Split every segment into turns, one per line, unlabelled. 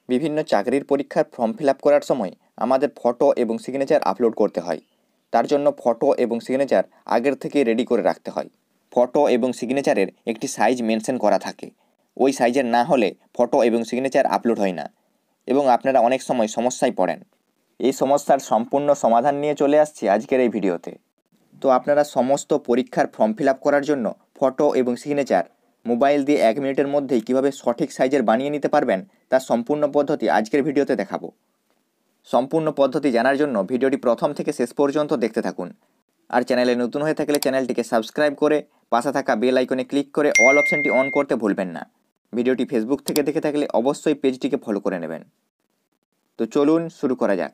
বিভিন্ন চাকরির পরীক্ষার ফর্ম ফিল আপ করার সময় আমাদের ফটো এবং সিগনেচার আপলোড করতে হয়। তার জন্য ফটো এবং সিগনেচার আগের থেকে রেডি করে রাখতে হয়। ফটো এবং সিগনেচারের একটি সাইজ মেনশন করা থাকে। ওই সাইজের না হলে ফটো এবং সিগনেচার আপলোড হয় না এবং আপনারা অনেক সময় সমস্যায় পড়েন। এই সমস্যার সম্পূর্ণ সমাধান নিয়ে চলে আসছি আজকের এই ভিডিওতে। তো আপনারা সমস্ত পরীক্ষার ফর্ম ফিল আপ করার জন্য ফটো এবং সিগনেচার মোবাইল দিয়ে 1 মিনিটের মধ্যেই কীভাবে সঠিক সাইজের বানিয়ে নিতে পারবেন তার সম্পূর্ণ পদ্ধতি আজকের ভিডিওতে দেখাবো। সম্পূর্ণ পদ্ধতি জানার জন্য ভিডিওটি প্রথম থেকে শেষ পর্যন্ত দেখতে থাকুন। আর চ্যানেলে নতুন হয়ে থাকলে চ্যানেলটিকে সাবস্ক্রাইব করে পাশে থাকা বেল আইকনে ক্লিক করে অল অপশানটি অন করতে ভুলবেন না। ভিডিওটি ফেসবুক থেকে দেখে থাকলে অবশ্যই পেজটিকে ফলো করে নেবেন। তো চলুন শুরু করা যাক।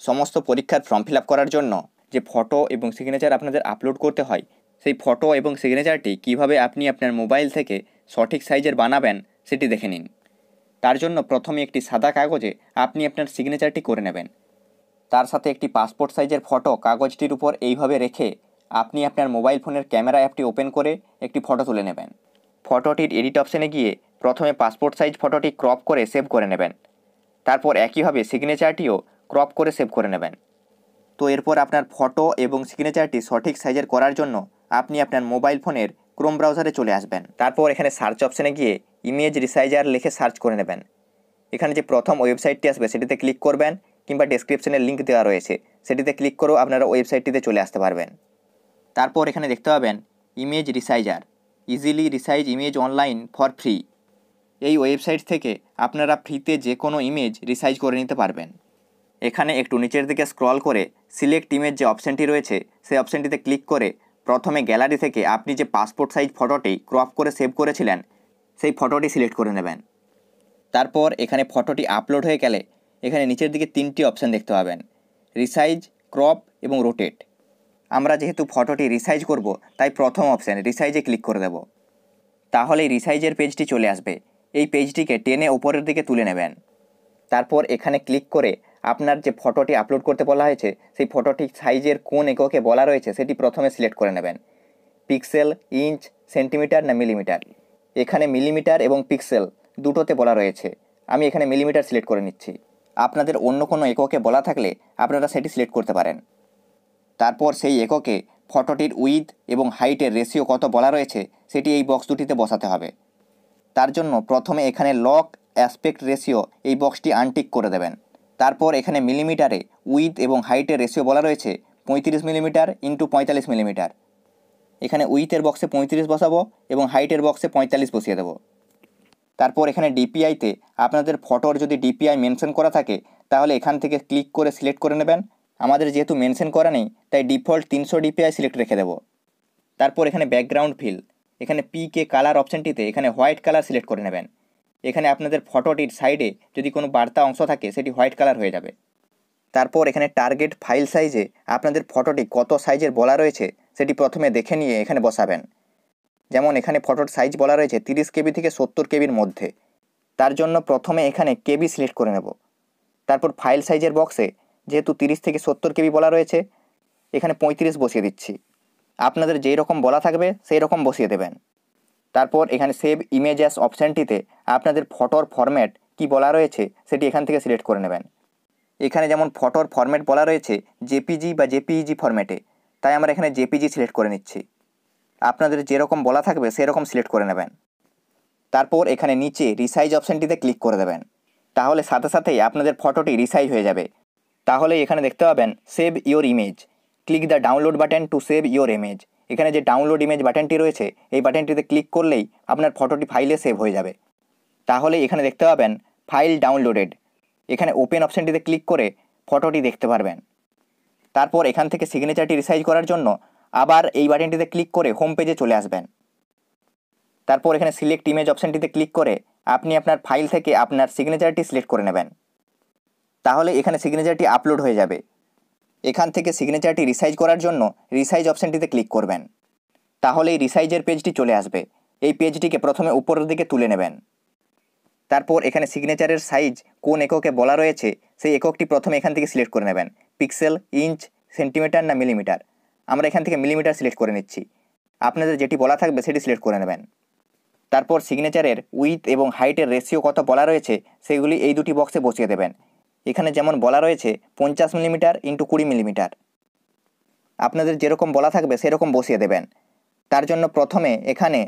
সমস্ত পরীক্ষার ফর্ম ফিল আপ করার জন্য যে ফটো এবং সিগনেচার আপনাদের আপলোড করতে হয়, সেই ফটো এবং সিগনেচারটি কিভাবে আপনি আপনার মোবাইল থেকে সঠিক সাইজের বানাবেন সেটি দেখে নিন। তার জন্য প্রথমে একটি সাদা কাগজে আপনি আপনার সিগনেচারটি করে নেবেন। তার সাথে একটি পাসপোর্ট সাইজের ফটো কাগজটির উপর এইভাবে রেখে আপনি আপনার মোবাইল ফোনের ক্যামেরা অ্যাপটি ওপেন করে একটি ফটো তুলে নেবেন। ফটোটির এডিট অপশানে গিয়ে প্রথমে পাসপোর্ট সাইজ ফটোটি ক্রপ করে সেভ করে নেবেন। তারপর একইভাবে সিগনেচারটিও ক্রপ করে সেভ করে নেবেন। তো এরপর আপনার ফটো এবং সিগনেচারটি সঠিক সাইজের করার জন্য আপনি আপনার মোবাইল ফোনের ক্রোম ব্রাউজারে চলে আসবেন। তারপর এখানে সার্চ অপশানে গিয়ে ইমেজ রিসাইজার লিখে সার্চ করে নেবেন। এখানে যে প্রথম ওয়েবসাইটটি আসবে সেটিতে ক্লিক করবেন, কিংবা ডেসক্রিপশনে লিঙ্ক দেওয়া রয়েছে সেটিতে ক্লিক করেও আপনারা ওয়েবসাইটটিতে চলে আসতে পারবেন। তারপর এখানে দেখতে পাবেন image resizer, easily resize image online for free. এই ওয়েবসাইট থেকে আপনারা ফ্রিতে যে কোনো ইমেজ রিসাইজ করে নিতে পারবেন। এখানে একটু নিচের দিকে স্ক্রল করে সিলেক্ট ইমেজ যে অপশানটি রয়েছে সেই অপশানটিতে ক্লিক করে প্রথমে গ্যালারি থেকে আপনি যে পাসপোর্ট সাইজ ফটোটি ক্রপ করে সেভ করেছিলেন সেই ফটোটি সিলেক্ট করে নেবেন। তারপর এখানে ফটোটি আপলোড হয়ে গেলে এখানে নিচের দিকে 3টি অপশান দেখতে পাবেন, রিসাইজ, ক্রপ এবং রোটেট। আমরা যেহেতু ফটোটি রিসাইজ করব তাই প্রথম অপশান রিসাইজে ক্লিক করে দেব। তাহলেই রিসাইজের পেজটি চলে আসবে। এই পেজটিকে টেনে ওপরের দিকে তুলে নেবেন। তারপর এখানে ক্লিক করে আপনার যে ফটোটি আপলোড করতে বলা হয়েছে সেই ফটোটি সাইজের কোন এককে বলা রয়েছে সেটি প্রথমে সিলেক্ট করে নেবেন। পিক্সেল, ইঞ্চ, সেন্টিমিটার না মিলিমিটার। এখানে মিলিমিটার এবং পিক্সেল দুটোতে বলা রয়েছে, আমি এখানে মিলিমিটার সিলেক্ট করে নিচ্ছি। আপনাদের অন্য কোনো এককে বলা থাকলে আপনারা সেটি সিলেক্ট করতে পারেন। তারপর সেই এককে ফটোটির উইথ এবং হাইটের রেশিও কত বলা রয়েছে সেটি এই বক্স দুটিতে বসাতে হবে। তার জন্য প্রথমে এখানে লক অ্যাসপেক্ট রেশিও এই বক্সটি আনটিক করে দেবেন। তারপর এখানে মিলিমিটারে উইথ এবং হাইটের রেশিও বলা রয়েছে 35 মিলিমিটার ইন্টু 45 মিলিমিটার। এখানে উইথের বক্সে 35 বসাবো এবং হাইটের বক্সে 45 বসিয়ে দেবো। তারপর এখানে ডিপিআইতে আপনাদের ফটোর যদি ডিপিআই মেনশন করা থাকে তাহলে এখান থেকে ক্লিক করে সিলেক্ট করে নেবেন। আমাদের যেহেতু মেনশন করা নেই তাই ডিফল্ট 300 ডিপিআই সিলেক্ট রেখে দেবো। তারপর এখানে ব্যাকগ্রাউন্ড ফিল, এখানে পিকে কালার অপশানটিতে এখানে হোয়াইট কালার সিলেক্ট করে নেবেন। এখানে আপনাদের ফটোটির সাইডে যদি কোনো বার্তা অংশ থাকে সেটি হোয়াইট কালার হয়ে যাবে। তারপর এখানে টার্গেট ফাইল সাইজে আপনাদের ফটোটি কত সাইজের বলা রয়েছে সেটি প্রথমে দেখে নিয়ে এখানে বসাবেন। যেমন এখানে ফটোর সাইজ বলা রয়েছে 30 কেবি থেকে 70 কেবির মধ্যে। তার জন্য প্রথমে এখানে কেবি সিলেক্ট করে নেব। তারপর ফাইল সাইজের বক্সে যেহেতু 30 থেকে 70 কেবি বলা রয়েছে এখানে 35 বসিয়ে দিচ্ছি। আপনাদের যেই রকম বলা থাকবে সেই রকম বসিয়ে দেবেন। তারপর এখানে সেভ ইমেজেস অপশানটিতে আপনাদের ফটোর ফরম্যাট কি বলা রয়েছে সেটি এখান থেকে সিলেক্ট করে নেবেন। এখানে যেমন ফটোর ফরম্যাট বলা রয়েছে জেপিজি বা জেপিইজি ফরম্যাটে, তাই আমরা এখানে জেপিজি সিলেক্ট করে নিচ্ছি। আপনাদের যেরকম বলা থাকবে সেরকম সিলেক্ট করে নেবেন। তারপর এখানে নিচে রিসাইজ অপশানটিতে ক্লিক করে দেবেন। তাহলে সাথে সাথেই আপনাদের ফটোটি রিসাইজ হয়ে যাবে। তাহলে এখানে দেখতে পাবেন save your image, click the download button to save your image. এখানে যে ডাউনলোড ইমেজ বাটনটি রয়েছে এই বাটনটিতে ক্লিক করলেই আপনার ফটোটি ফাইলে সেভ হয়ে যাবে। তাহলে এখানে দেখতে পাবেন ফাইল ডাউনলোডেড। এখানে ওপেন অপশানটিতে ক্লিক করে ফটোটি দেখতে পারবেন। তারপর এখান থেকে সিগনেচারটি রিসাইজ করার জন্য আবার এই বাটনটিতে ক্লিক করে হোম পেজে চলে আসবেন। তারপর এখানে সিলেক্ট ইমেজ অপশানটিতে ক্লিক করে আপনি আপনার ফাইল থেকে আপনার সিগনেচারটি সিলেক্ট করে নেবেন। তাহলে এখানে সিগনেচারটি আপলোড হয়ে যাবে। এখান থেকে সিগনেচারটি রিসাইজ করার জন্য রিসাইজ অপশানটিতে ক্লিক করবেন। তাহলে এই রিসাইজের পেজটি চলে আসবে। এই পেজটিকে প্রথমে উপরের দিকে তুলে নেবেন। তারপর এখানে সিগনেচারের সাইজ কোন এককে বলা রয়েছে সেই এককটি প্রথমে এখান থেকে সিলেক্ট করে নেবেন। পিক্সেল, ইঞ্চ, সেন্টিমিটার না মিলিমিটার। আমরা এখান থেকে মিলিমিটার সিলেক্ট করে নিচ্ছি। আপনাদের যেটি বলা থাকবে সেটি সিলেক্ট করে নেবেন। তারপর সিগনেচারের উইথ এবং হাইটের রেশিও কত বলা রয়েছে সেগুলি এই দুটি বক্সে বসিয়ে দেবেন। এখানে যেমন বলা রয়েছে 50 মিলিমিটার ইন্টু 20 মিলিমিটার, আপনাদের যেরকম বলা থাকবে সেরকম বসিয়ে দেবেন। তার জন্য প্রথমে এখানে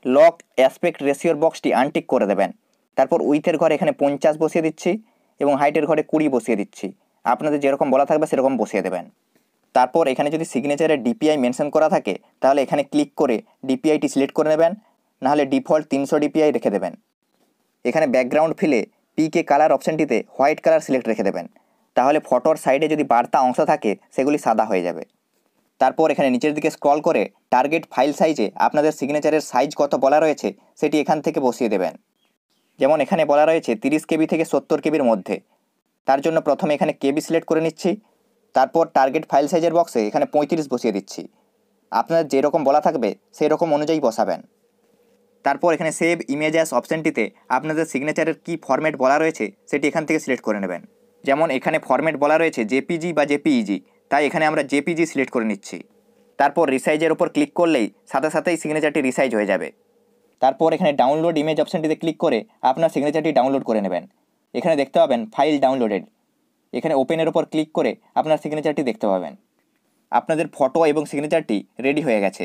লক অ্যাসপেক্ট রেশিওর বক্সটি আনটিক করে দেবেন। তারপর উইথের ঘরে এখানে 50 বসিয়ে দিচ্ছি এবং হাইটের ঘরে 20 বসিয়ে দিচ্ছি। আপনাদের যেরকম বলা থাকবে সেরকম বসিয়ে দেবেন। তারপর এখানে যদি সিগনেচারে ডিপিআই মেনশন করা থাকে তাহলে এখানে ক্লিক করে ডিপিআইটি সিলেক্ট করে নেবেন, নাহলে ডিফল্ট 300 ডিপিআই রেখে দেবেন। এখানে ব্যাকগ্রাউন্ড ফিলে পিকে কালার অপশানটিতে হোয়াইট কালার সিলেক্ট রেখে দেবেন, তাহলে ফটোর সাইডে যদি বার্তা অংশ থাকে সেগুলি সাদা হয়ে যাবে। তারপর এখানে নিচের দিকে স্ক্রল করে টার্গেট ফাইল সাইজে আপনাদের সিগনেচারের সাইজ কত বলা রয়েছে সেটি এখান থেকে বসিয়ে দেবেন। যেমন এখানে বলা রয়েছে 30 কেবি থেকে 70 কেবির মধ্যে। তার জন্য প্রথমে এখানে কেবি সিলেক্ট করে নিচ্ছি, তারপর টার্গেট ফাইল সাইজের বক্সে এখানে 35 বসিয়ে দিচ্ছি। আপনার যেরকম বলা থাকবে সেই রকম অনুযায়ী বসাবেন। তারপর এখানে সেভ ইমেজ অ্যাজ অপশানটিতে আপনাদের সিগনেচারের কী ফরম্যাট বলা রয়েছে সেটি এখান থেকে সিলেক্ট করে নেবেন। যেমন এখানে ফরম্যাট বলা রয়েছে জেপিজি বা জেপিইজি, তাই এখানে আমরা জেপিজি সিলেক্ট করে নিচ্ছি। তারপর রিসাইজের উপর ক্লিক করলেই সাথে সাথেই সিগনেচারটি রিসাইজ হয়ে যাবে। তারপর এখানে ডাউনলোড ইমেজ অপশানটিতে ক্লিক করে আপনার সিগনেচারটি ডাউনলোড করে নেবেন। এখানে দেখতে পাবেন ফাইল ডাউনলোডেড, এখানে ওপেনের ওপর ক্লিক করে আপনার সিগনেচারটি দেখতে পাবেন। আপনাদের ফটো এবং সিগনেচারটি রেডি হয়ে গেছে।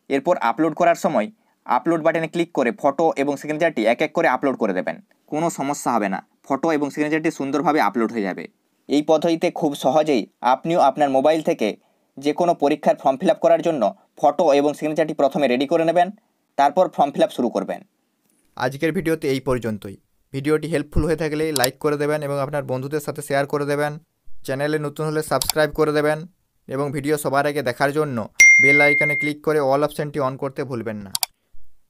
এরপর আপলোড করার সময় আপলোড বাটনে ক্লিক করে ফটো এবং সিগনেচারটি এক এক করে আপলোড করে দেবেন। কোনো সমস্যা হবে না, ফটো এবং সিগনেচারটি সুন্দরভাবে আপলোড হয়ে যাবে। এই পদ্ধতিতে খুব সহজেই আপনিও আপনার মোবাইল থেকে যে কোনো পরীক্ষার ফর্ম ফিল আপ করার জন্য ফটো এবং সিগনেচারটি প্রথমে রেডি করে নেবেন, তারপর ফর্ম ফিল আপ শুরু করবেন।
আজকের ভিডিওতে এই পর্যন্তই। ভিডিওটি হেল্পফুল হয়ে থাকলে লাইক করে দেবেন এবং আপনার বন্ধুদের সাথে শেয়ার করে দেবেন। চ্যানেলে নতুন হলে সাবস্ক্রাইব করে দেবেন এবং ভিডিও সবার আগে দেখার জন্য বেল আইকনে ক্লিক করে অল অপশানটি অন করতে ভুলবেন না।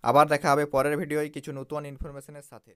আবার দেখা হবে পরের ভিডিওয় কিছু নতুন ইনফরমেশনের সাথে।